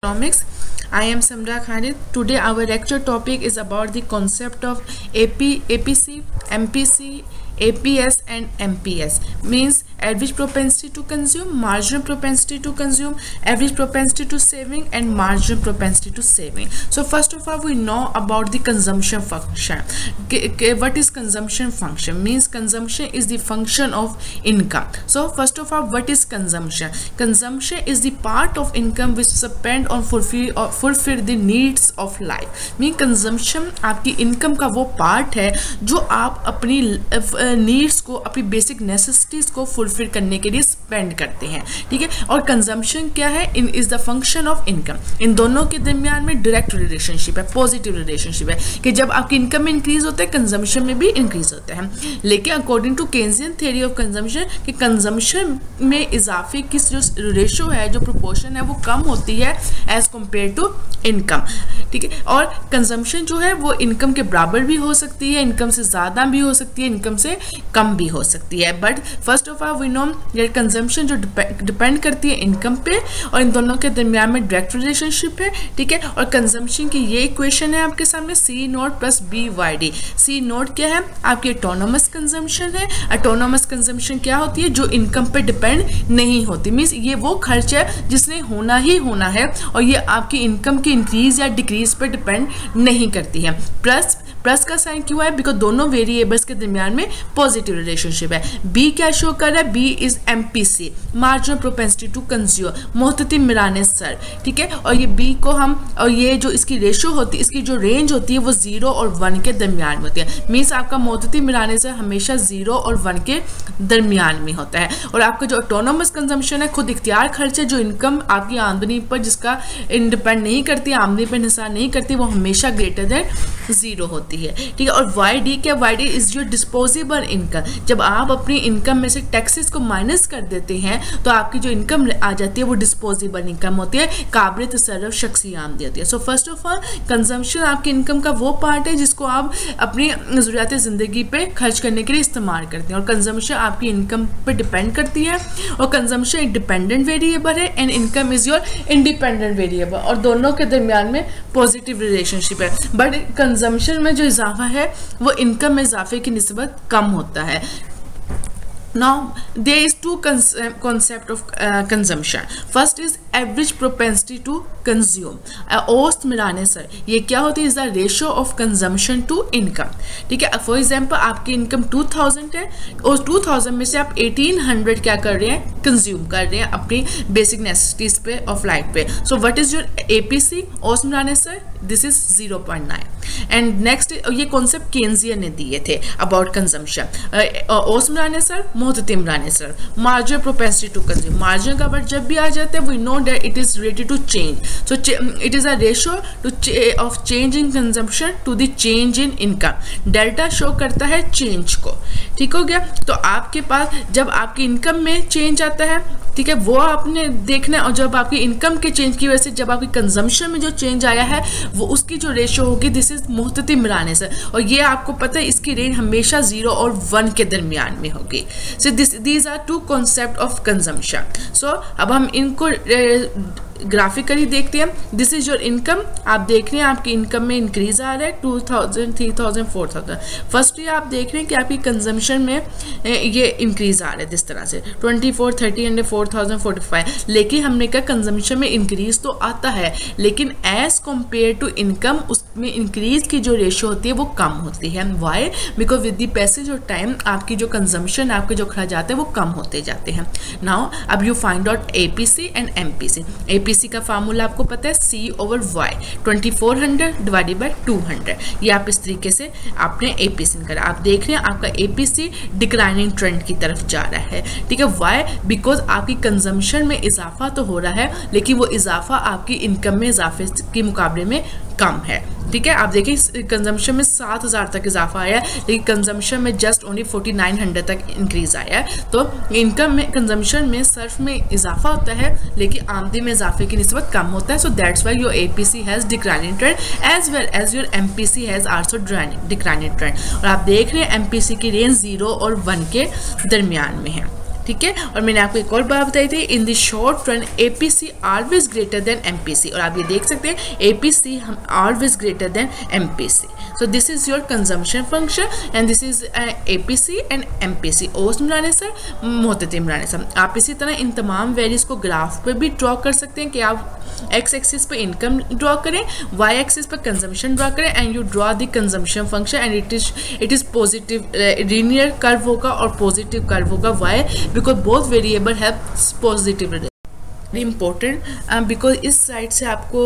Economics. I am Samra Khalid. Today our lecture topic is about the concept of APC, MPC, APS and MPS. Means average propensity to consume, marginal propensity to consume, average propensity to saving and marginal propensity to saving. So first of all we know about the consumption function. What is consumption function? Means consumption is the function of income. So first of all, what is consumption? Consumption is the part of income which spend on fulfill the needs of life. Mean consumption आपकी income का वो part है जो आप अपनी needs को, अपनी basic necessities को fulfill करने के लिए spend करते हैं, ठीक है। और consumption क्या है? is the function of income. इन दोनों के दरमियान में direct relationship है, positive relationship है कि जब आपकी income में increase होता है consumption में भी increase होता है। लेकिन according to Keynesian theory of consumption कि consumption में इजाफे की जो ratio है, जो proportion है वो कम होती है as compared to income, ठीक है। और consumption जो है वो income के बराबर भी हो सकती है, income से ज़्यादा भी हो सकती है, income से कम भी हो सकती है। But first of all we know that consumption जो डिपेंड करती है इनकम पे, और इन दोनों के दरमियान में डायरेक्ट रिलेशनशिप है, ठीक है। और कंजम्पशन की ये इक्वेशन है आपके सामने C0 प्लस BYD। C0 क्या है? आपकी ऑटोनोमस कंजम्पशन है। ऑटोनोमस कंजम्पशन क्या होती है? जो इनकम पे डिपेंड नहीं होती। मीन्स ये वो खर्च है जिसने होना ही होना है और ये आपकी इनकम की इंक्रीज या डिक्रीज पे डिपेंड नहीं करती है। प्लस का साइन क्यों है? बिकॉज दोनों वेरिएबल्स के दरमियान में पॉजिटिव रिलेशनशिप है। बी क्या शो कर रहा है? B is MPC, marginal propensity to consume, मोहतती मिराने सर, ठीक है। और ये बी को हम, और ये जो इसकी रेशो होती है, इसकी जो रेंज होती है वो 0 और 1 के दरमियान में होती है। मीन्स आपका मोहतती मिराने सर हमेशा 0 और 1 के दरमियान में होता है। और आपका जो ऑटोनोमस कंजम्पशन है, खुद इख्तियार खर्च है, जो इनकम आपकी आमदनी पर जिसका डिपेंड नहीं करती, आमदनी पर निसार नहीं करती, वो हमेशा ग्रेटर देन 0 होती है, ठीक है। और YD क्या? YD is your disposable income. जब आप अपनी इनकम में से टैक्सेस को माइनस कर देते हैं तो आपकी जो इनकम आ जाती है वो डिस्पोजेबल इनकम होती है, काबिल तसर्रुफ शख्सी आमदनी होती है। So first of all consumption आपकी इनकम का वो पार्ट है जिसको आप अपनी ज़रूरियात ज़िंदगी पे खर्च करने के लिए इस्तेमाल करते हैं। और कंजम्पशन आपकी इनकम पे डिपेंड करती है, और कंजम्पशन एक डिपेंडेंट वेरिएबल है and income is your independent variable, और दोनों के दरमियान में पॉजिटिव रिलेशनशिप है। बट कंजम्पशन में जो इजाफा है वो इनकम में इजाफे की निस्बत कम होता है। Now there is two concept of consumption. First is average propensity to consume. औसत मिलाने सर ये क्या होती है? is the ratio of consumption to income, ठीक है। फॉर एग्जाम्पल आपकी इनकम 2000 है और 2000 में से आप 1800 क्या कर रहे हैं? कंज्यूम कर रहे हैं अपनी बेसिक नेसेसिटीज पे ऑफ लाइफ पे। So what is your APC? औसत मिलाने sir this is 0.9। And next ये कॉन्सेप्ट केन्जियन ने दिए थे अबाउट कंजम्पशन। औसत मिलाने सर, मोहतती मिलाने sir, marginal propensity to consume. Marginal का वर्ड जब भी आ जाता है we know that it is related to change. So it is a ratio to of change in consumption to the change in income. Delta show करता है change को, ठीक हो गया। तो आपके पास जब आपकी इनकम में चेंज आता है, ठीक है, वो आपने देखना है। और जब आपकी इनकम के चेंज की वजह से जब आपकी कंजम्पशन में जो चेंज आया है वो उसकी जो रेशियो होगी दिस इज मुख्तती मिलाने से। और ये आपको पता है इसकी रेंज हमेशा 0 और 1 के दरमियान में होगी। So these are two concept of consumption. So अब हम इनको ग्राफिकली देखते हैं। This is your income. आप देख रहे हैं आपकी इनकम में इंक्रीज आ रहा है 2000, 3000, 4000। फर्स्टली आप देख रहे हैं कि आपकी कंजम्पशन में ये इंक्रीज आ रहा है दिस तरह से 24, 30, 4000, 45। लेकिन हमने कहा कंजम्पशन में इंक्रीज तो आता है लेकिन एज कम्पेयर टू इनकम उसमें इंक्रीज की जो रेशियो होती है वो कम होती है। Why? Because with the passage of time आपकी जो कंजम्पशन, आपके जो खर्चात है वो कम होते जाते हैं। नाउ अब you find out APC and MPC। APC का फार्मूला आपको पता है C/Y, 2400 डिवाइडेड बाय 200। ये आप इस तरीके से आपने APC करा। आप देख रहे हैं आपका APC डिक्लाइनिंग ट्रेंड की तरफ जा रहा है, ठीक है। वाई? बिकॉज आपकी कंजम्पशन में इजाफा तो हो रहा है लेकिन वो इजाफा आपकी इनकम में इजाफे के मुकाबले में कम है, ठीक है। आप देखिए कंजम्पशन में 7000 तक इजाफा आया है लेकिन कंजम्पशन में जस्ट ओनली 4900 तक इंक्रीज आया है। तो इनकम में, कंजम्पशन में, सर्फ में इजाफा होता है लेकिन आमदनी में इजाफे की निस्बत कम होता है। So that's why your APC has declining trend as well as your MPC has also declining trend. और आप देख रहे हैं MPC की रेंज 0 और 1 के दरमियान में है, ठीक है। और मैंने आपको एक और बात बताई थी, in the short run APC always greater than MPC, और आप ये देख सकते हैं एपीसी हम always greater than MPC. So this is your consumption function and this is APC and MPC. ओस इमरान सर, मोहतत इमरान सर। आप इसी तरह इन तमाम वैल्यूज को ग्राफ पे भी ड्रॉ कर सकते हैं कि आप एक्स एक्सिस पे इनकम ड्रॉ करें, वाई एक्सिस पे कंजम्पशन ड्रॉ करें, and you draw the consumption function and it is positive linear curve होगा और पॉजिटिव कर्व होगा। Why? Because both variable have positive important, because इस साइड से आपको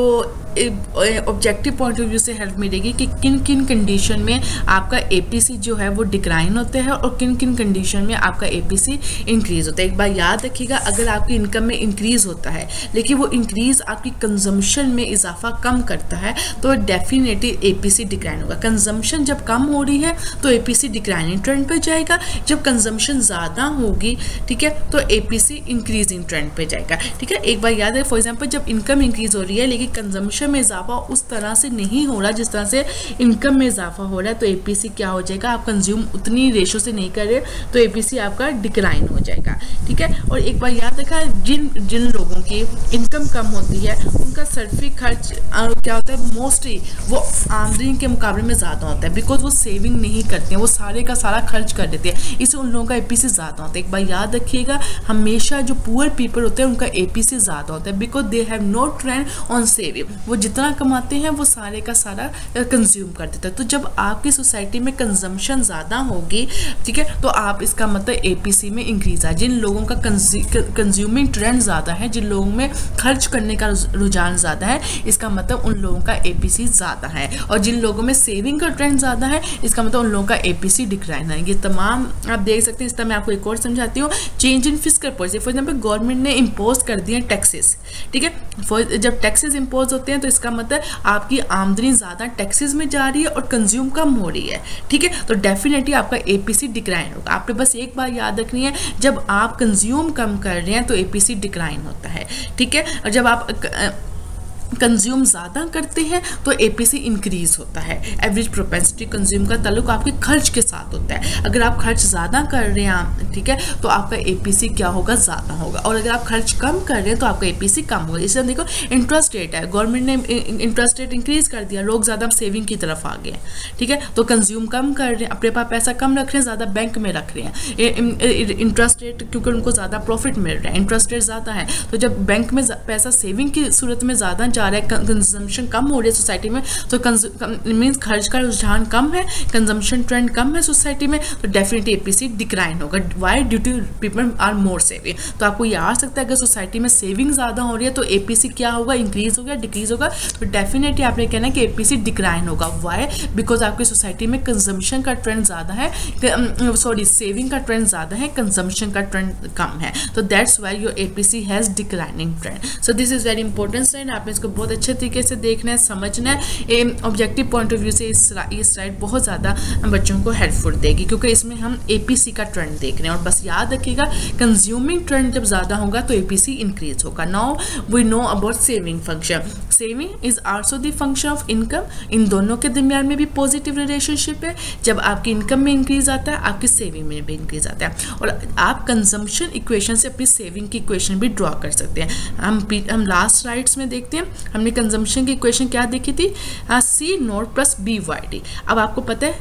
ऑब्जेक्टिव पॉइंट ऑफ व्यू से help मिलेगी कि किन किन कंडीशन में आपका एपीसी जो है वो डिक्लाइन होता है और किन किन कंडीशन में आपका एपीसी इंक्रीज होता है। एक बार याद रखिएगा, अगर आपकी इनकम में इंक्रीज होता है लेकिन वो इंक्रीज आपकी कंजम्पशन में इजाफा कम करता है तो डेफिनेटली एपीसी डिक्लाइन होगा। कंजम्पशन जब कम हो रही है तो एपीसी डिक्लाइनिंग ट्रेंड पे जाएगा, जब कंजम्पशन ज़्यादा होगी, ठीक है, तो एपीसी इंक्रीजिंग ट्रेंड पे जाएगा। ठीक है, एक बार याद है, फॉर एग्जांपल जब इनकम इंक्रीज हो रही है लेकिन कंजम्पशन में इजाफा उस तरह से नहीं हो रहा जिस तरह से इनकम में इजाफा हो रहा है, तो एपीसी क्या हो जाएगा, आप कंज्यूम उतनी रेशो से नहीं कर रहे तो एपीसी आपका डिक्लाइन हो जाएगा। ठीक है, और एक बार याद रखा, जिन लोगों की इनकम कम होती है उनका सर्फी खर्च क्या होता है, मोस्टली वो आमदनी के मुकाबले में ज़्यादा होता है, बिकॉज वो सेविंग नहीं करते हैं, वो सारे का सारा खर्च कर देते हैं, इससे उन लोगों का एपीसी ज़्यादा होता है। एक बार याद रखिएगा, हमेशा जो पुअर पीपल होते हैं उनका एपीसी ज़्यादा होता है, because they have no trend on saving. वो जितना कमाते हैं वो सारे का सारा कंज्यूम कर देता है। तो जब आपकी सोसाइटी में कंजम्पशन ज़्यादा होगी, ठीक है, तो आप इसका मतलब एपीसी में इंक्रीज है। जिन लोगों का कंज्यूमिंग ट्रेंड ज़्यादा है, जिन लोगों में खर्च करने का रुझान ज़्यादा है, इसका मतलब उन लोगों का एपीसी ज़्यादा है। और जिन लोगों में सेविंग का ट्रेंड ज़्यादा है, इसका मतलब उन लोगों का एपीसी डिक्लाइन है। ये तमाम आप देख सकते हैं। इस तरह मैं आपको एक और समझाती हूँ, change in fiscal policy. For example government ने इम्पोज कर दिए टैक्सेस, ठीक है, जब टैक्सेस इम्पोज होते हैं तो इसका मतलब आपकी आमदनी ज़्यादा टैक्सेस में जा रही है और कंज्यूम कम हो रही है। ठीक है, तो डेफिनेटली आपका एपीसी डिक्लाइन होगा। आपने बस एक बार याद रखनी है, जब आप कंज्यूम कम कर रहे हैं तो एपीसी डिक्लाइन होता है। ठीक है, और जब आप कंज्यूम ज़्यादा करते हैं तो एपीसी इंक्रीज होता है। एवरेज प्रोपेंसिटी कंज्यूम का ताल्लुक आपके खर्च के साथ होता है। अगर आप खर्च ज़्यादा कर रहे हैं, ठीक है, तो आपका एपीसी क्या होगा, ज़्यादा होगा। और अगर आप खर्च कम कर रहे हैं तो आपका एपीसी कम होगा। इसलिए देखो, इंटरेस्ट रेट है, गवर्नमेंट ने इंटरेस्ट रेट इंक्रीज कर दिया, लोग ज़्यादा सेविंग की तरफ आ गए, ठीक है, तो कंज्यूम कम कर रहे हैं, अपने पास पैसा कम रख रहे हैं, ज़्यादा बैंक में रख रहे हैं। इंटरेस्ट रेट क्योंकि उनको ज़्यादा प्रॉफिट मिल रहा है, इंटरेस्ट रेट ज़्यादा है, तो जब बैंक में पैसा सेविंग की सूरत में ज़्यादा जा रहा है, कंजम्पशन कम हो रही है सोसाइटी में, तो मीन्स खर्च का रुझान कम है, कंजम्पशन ट्रेंड कम है सोसाइटी में, तो डेफिनेटली एपीसी डिक्लाइन होगा। Why? Due to people are more saving. तो आपको ये आ सकता है अगर सोसाइटी में सेविंग ज़्यादा हो रही है तो एपीसी क्या होगा, इंक्रीज होगा, डिक्रीज होगा, तो डेफिनेटली आपने कहना है कि एपीसी डिक्लाइन होगा। वाई? बिकॉज आपकी सोसाइटी में कंजम्पशन का ट्रेंड ज़्यादा है, सेविंग का ट्रेंड ज़्यादा है, कंजम्पशन का ट्रेंड कम है, तो that's why your APC has declining trend. So this is very important slide, आपने इसको बहुत अच्छे तरीके से देखना है, समझना है। ऑब्जेक्टिव पॉइंट ऑफ व्यू से ये स्लाइड बहुत ज़्यादा बच्चों को हेल्पफुल देगी, क्योंकि इसमें हम एपीसी का ट्रेंड देख रहे हैं। और बस याद रखिएगा, कंज्यूमिंग ट्रेंड जब ज़्यादा होगा तो एपीसी इंक्रीज होगा। Now we know about saving function. Saving is also the function of income. इन दोनों के दरमियान में भी पॉजिटिव रिलेशनशिप है। जब आपकी इनकम में इंक्रीज आता है, आपकी सेविंग में भी इंक्रीज आता है। और आप कंजम्पशन इक्वेशन से अपनी सेविंग की इक्वेशन भी ड्रॉ कर सकते हैं। हम लास्ट स्लाइड्स में देखते हैं, हमने कंजम्पशन की इक्वेशन क्या देखी थी, c naught plus b y d. अब आपको पता है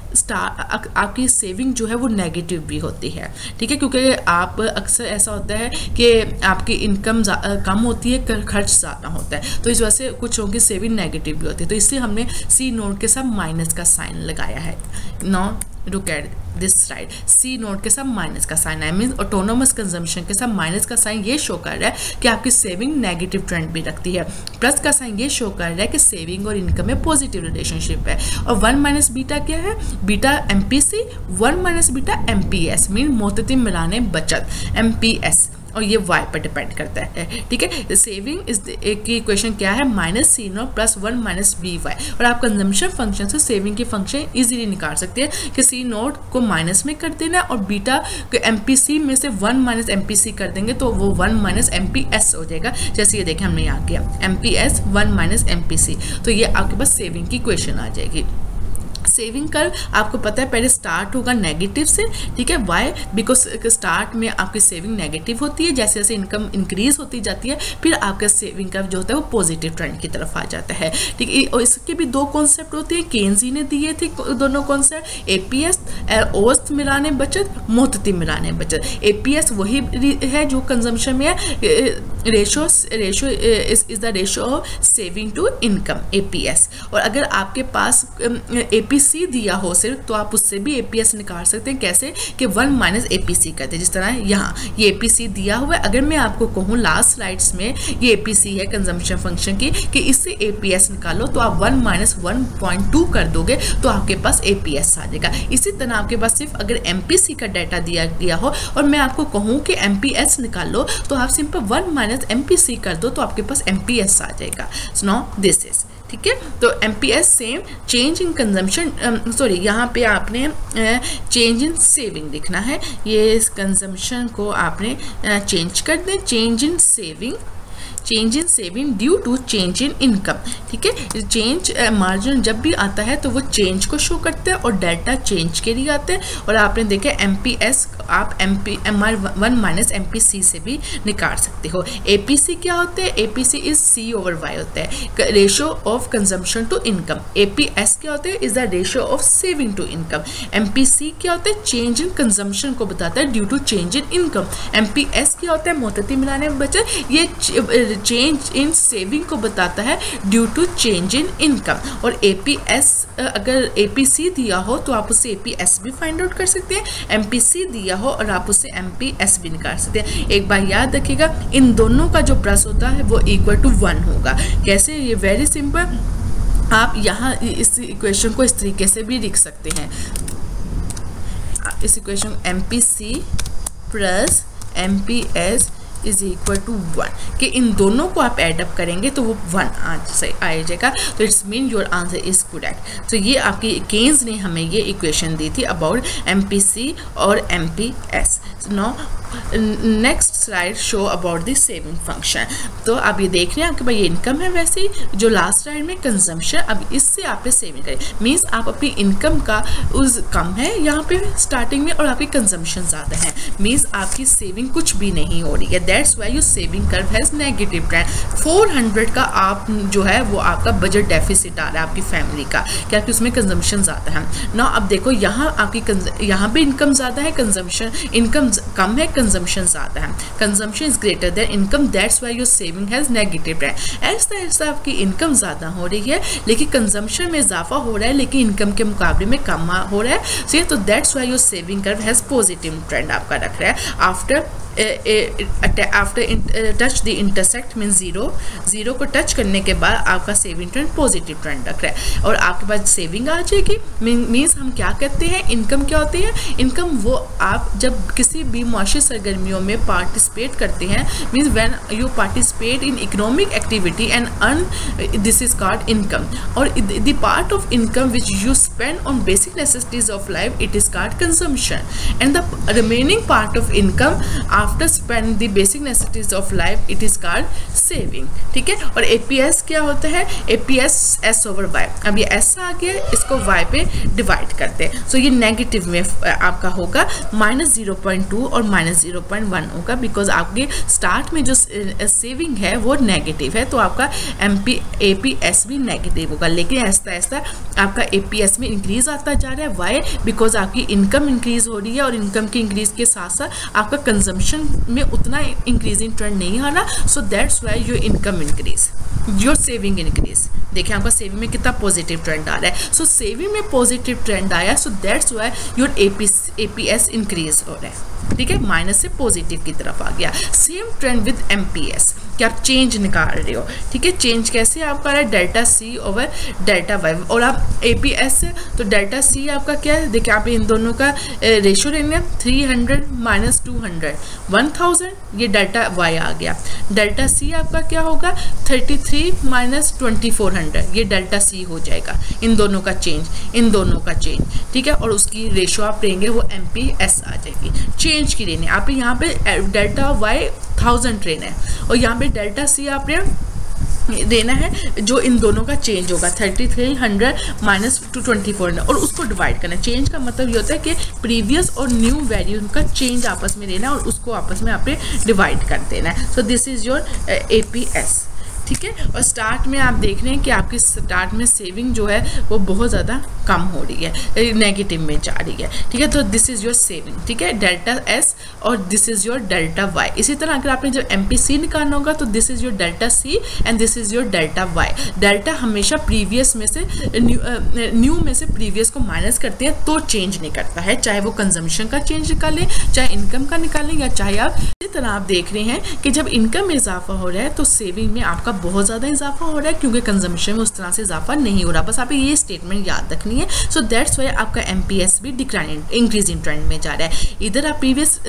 आपकी सेविंग जो है वो नेगेटिव भी होती है, ठीक है, क्योंकि आप अक्सर ऐसा होता है कि आपकी इनकम कम होती है, खर्च ज़्यादा होता है, तो इस वजह से कुछ लोगों की सेविंग नेगेटिव भी होती है। तो इसलिए हमने सी नोट के साथ माइनस का साइन लगाया है। Now look at this side, c naught के साथ माइनस का साइन है, मीन्स ऑटोनोमस कंजम्पशन के साथ माइनस का साइन ये शो कर रहा है कि आपकी सेविंग नेगेटिव ट्रेंड भी रखती है। प्लस का साइन ये शो कर रहा है कि सेविंग और इनकम में पॉजिटिव रिलेशनशिप है। और 1 माइनस बीटा क्या है, beta MPC, 1 minus beta MPS, mean मोहतती मिलाने बचत, एमपीएस, और ये y पर डिपेंड करता है, ठीक है। सेविंग इस की इक्वेशन क्या है, minus c naught plus 1 minus b y. और आप कंजम्पशन फंक्शन से सेविंग की फंक्शन इजीली निकाल सकते हैं कि सी नोट को माइनस में कर देना और बीटा एमपीसी में से 1 माइनस एमपीसी कर देंगे तो वो 1 माइनस एमपीएस हो जाएगा। जैसे ये देखें हमने यहाँ किया एमपीएस 1 माइनस एमपीसी, तो ये आपके पास सेविंग की इक्वेशन आ जाएगी। सेविंग कर्व आपको पता है पहले स्टार्ट होगा नेगेटिव से, ठीक है। वाई? बिकॉज स्टार्ट में आपकी सेविंग नेगेटिव होती है, जैसे जैसे इनकम इंक्रीज होती जाती है फिर आपका सेविंग कर्व जो होता है वो पॉजिटिव ट्रेंड की तरफ आ जाता है, ठीक है। और इसके भी दो कॉन्सेप्ट होते हैं, केन्जी ने दिए थे दोनों कॉन्सेप्ट, एपीएस औसत मिलाने बचत, मोहतती मिलाने बचत। एपीएस वही है जो कंजम्पशन में है, ratio is the ratio of saving to income, APS. और अगर आपके पास एपीसी दिया हो सिर्फ तो आप उससे भी एपीएस निकाल सकते हैं। कैसे? कि 1 माइनस एपीसी करते हैं, जिस तरह यहाँ ये एपीसी दिया हुआ है। अगर मैं आपको कहूँ लास्ट स्लाइड्स में ये एपीसी है कंजम्पशन फंक्शन की, कि इससे एपीएस निकालो तो आप 1 माइनस 1.2 कर दोगे तो आपके पास एपीएस आ जाएगा। इसी तरह आपके पास सिर्फ अगर एमपीसी का डाटा दिया गया हो और मैं आपको कहूँ कि एमपीएस निकालो तो आप सिंपल 1 माइनस एमपीसी कर दो तो आपके पास एमपीएस आ जाएगा। सो नाउ दिस इज, ठीक है। तो MPS same change in consumption, sorry यहाँ पे आपने चेंज इन सेविंग लिखना है, ये इस कंजम्पशन को आपने चेंज कर दें, change in saving due to change in income, ठीक है। चेंज मार्जिन जब भी आता है तो वो चेंज को शो करता है और डेल्टा चेंज के लिए आता है। और आपने देखा एमपीएस आप एमआर 1 माइनस एमपीसी से भी निकाल सकते हो। एपीसी क्या होता है? APC is c over y होता है, ratio of consumption to income. APS क्या होता है? Is the ratio of saving to income. MPC क्या होता है? चेंज इन कंजम्पशन को बताता है due to change in income. MPS क्या होता है? मोहतती मिलाने बचत, ये चेंज इन सेविंग को बताता है due to change in income. और एपीएस अगर एपीसी दिया हो तो आप उससे एपीएस भी फाइंड आउट कर सकते हैं, एमपीसी दिया हो और आप उससे एमपीएस भी निकाल सकते हैं। एक बार याद रखिएगा इन दोनों का जो प्लस होता है वो इक्वल टू 1 होगा। कैसे? ये वेरी सिंपल, आप यहाँ इस इक्वेशन को इस तरीके से भी लिख सकते हैं, इस equation MPC plus MPS is equal to 1 कि इन दोनों को आप एडअप करेंगे तो वो 1 आ जाएगा। तो it's mean your answer is correct. तो ये आपकी केन्स ने हमें ये इक्वेशन दी थी अबाउट एमपीसी और MPS. Now next slide show about the saving function. तो आप ये देख रहे हैं आपके पास ये इनकम है, वैसे ही जो लास्ट स्लाइड में कंजम्पशन, अब इससे आपने सेविंग करें, मीन्स आप अपनी इनकम का उस कम है यहाँ पे स्टार्टिंग में और आपकी कंजम्पशन ज़्यादा है, मीन्स आपकी सेविंग कुछ भी नहीं हो रही है। That's why your saving curve has negative trend. 400 का आप जो है वो आपका बजट डेफिसिट आ रहा है आपकी फैमिली का, क्या कि उसमें कंजम्पशन ज़्यादा है ना। अब देखो यहाँ आपकी यहाँ पे इनकम ज़्यादा है, कंजम्पशन इनकम कम है, कंजम्पशन ज़्यादा है, consumption is greater than income, that's why your saving has negative trend. ऐसा आपकी इनकम ज़्यादा हो रही है लेकिन कंजम्पशन में इजाफा हो रहा है लेकिन इनकम के मुकाबले में कम हो रहा है, तो that's why your saving curve has positive trend आपका रख रहा है। After touch the intersect mean zero को टच करने के बाद आपका सेविंग ट्रेंड पॉजिटिव ट्रेंड रख रहा है और आपके पास सेविंग आ जाएगी। मीन्स हम क्या कहते हैं, इनकम क्या होती है? इनकम वो आप जब किसी भी मुआशी सरगर्मियों में पार्टिसिपेट करते हैं, means when you participate in economic activity and earn, this is called income. और the part of income which you spend on basic necessities of life, it is called consumption, and the remaining part of income after spend the basic necessities of life, it is called saving, ठीक है। और APS क्या होता है? APS s over y. अब ये S आ गया, इसको वाई पे डिवाइड करते हैं, सो ये नेगेटिव में आपका होगा, -0.2 और -0.1 होगा, बिकॉज आपके स्टार्ट में जो सेविंग है वो नेगेटिव है, तो आपका एपीएस भी नेगेटिव होगा। लेकिन ऐसा ऐसा आपका एपीएस में इंक्रीज आता जा रहा है, वाई? बिकॉज आपकी इनकम इंक्रीज हो रही है और इनकम की इंक्रीज के साथ साथ आपका कंजम्पशन में उतना इंक्रीजिंग ट्रेंड नहीं आ रहा, सो that's why your income increase, your saving increase. देखिए आपका सेविंग में कितना पॉजिटिव ट्रेंड आ रहा है, सो सेविंग में पॉजिटिव ट्रेंड आया, सो that's why your APS increase हो रहा है, ठीक है, माइनस से पॉजिटिव की तरफ आ गया। सेम ट्रेंड विद एमपीएस कि आप चेंज निकाल रहे हो, ठीक है। चेंज कैसे आपका आ रहा है? Delta c over delta y. और आप एपीएस से तो डेल्टा सी आपका क्या है? देखिए आप इन दोनों का रेशियो लेंगे, 300 माइनस 200 1000, ये डेल्टा वाई आ गया। डेल्टा सी आपका क्या होगा? 33 माइनस 2400, ये डेल्टा सी हो जाएगा। इन दोनों का चेंज, इन दोनों का चेंज, ठीक है। और उसकी रेशियो आप लेंगे वो एमपीएस आ जाएगी। चेंज की लेने आप यहाँ पे डेल्टा वाई 1000 ट्रेन है और यहाँ पे डेल्टा सी आप देना है जो इन दोनों का चेंज होगा 3300 माइनस 2400 और उसको डिवाइड करना है। चेंज का मतलब ये होता है कि प्रीवियस और न्यू वैल्यू का चेंज आपस में लेना है और उसको आपस में आपने डिवाइड कर देना है। So this is your APS, ठीक है। और स्टार्ट में आप देख रहे हैं कि आपकी स्टार्ट में सेविंग जो है वो बहुत ज़्यादा कम हो रही है, नेगेटिव में जा रही है, ठीक है। तो दिस इज़ योर सेविंग, ठीक है, डेल्टा S और this is your delta Y। इसी तरह अगर आपने जब MPC निकालना होगा तो this is your delta C and this is your delta Y। Delta हमेशा प्रीवियस में से न्यू में से प्रीवियस को माइनस करते हैं तो चेंज नहीं करता है, चाहे वो कंजम्पशन का चेंज निकालें, चाहे इनकम का निकालें, या चाहे आप इसी तरह आप देख रहे हैं कि जब इनकम में इजाफा हो रहा है तो सेविंग में आपका बहुत ज़्यादा इजाफा हो रहा है क्योंकि कंजम्पशन में उस तरह से इजाफा नहीं हो रहा। बस आप ये स्टेटमेंट याद रखनी है। सो दैट्स वाई आपका MPS भी डिक्लाइनिंग इंक्रीजिंग ट्रेंड में जा रहा है। इधर आप प्रीवियस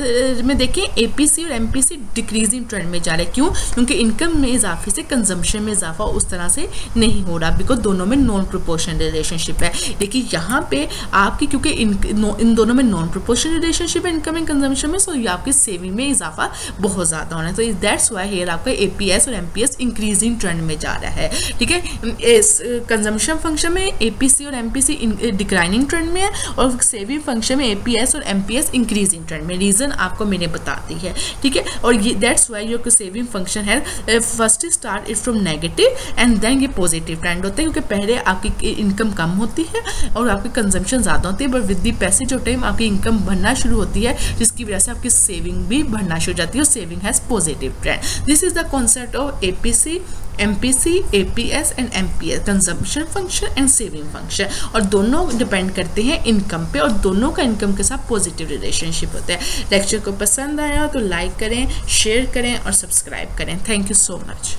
में देखें APC और MPC डिक्रीजिंग ट्रेंड में जा रहे हैं। क्यों? क्योंकि इनकम में इजाफे से कंजम्पशन में इजाफा उस तरह से नहीं हो रहा, बिकॉज दोनों में नॉन प्रोपोर्शनल रिलेशनशिप है। लेकिन यहाँ पे आपकी क्योंकि इन दोनों में नॉन प्रोपोर्शनल रिलेशनशिप है इनकम एंड कंजम्पशन में, सो ये आपकी सेविंग में इजाफा बहुत ज़्यादा होना है। तो दैट्स वाई हियर आपका APS और MPS इंक्रीजिंग ट्रेंड में जा रहा है, ठीक है। इस कंजम्पशन फंक्शन में APC और MPC डिक्लाइनिंग ट्रेंड में है और सेविंग फंक्शन में APS और MPS इंक्रीजिंग ट्रेंड में। रीजन आपको मैंने बता दी है, ठीक है। और ये that's why your saving function है first start it from negative and then ये पॉजिटिव ट्रेंड होते हैं, क्योंकि पहले आपकी इनकम कम होती है और आपकी कंजम्पशन ज़्यादा होती है, but with the passage of time आपकी इनकम बढ़ना शुरू होती है, जिसकी वजह से आपकी सेविंग भी बढ़ना शुरू हो जाती है और saving has positive trend. This is the concept of APC, MPC, APS and MPS, consumption function and saving function. और दोनों डिपेंड करते हैं इनकम पे और दोनों का इनकम के साथ पॉजिटिव रिलेशनशिप होता है। लेक्चर को पसंद आया तो लाइक करें, शेयर करें और सब्सक्राइब करें। Thank you so much.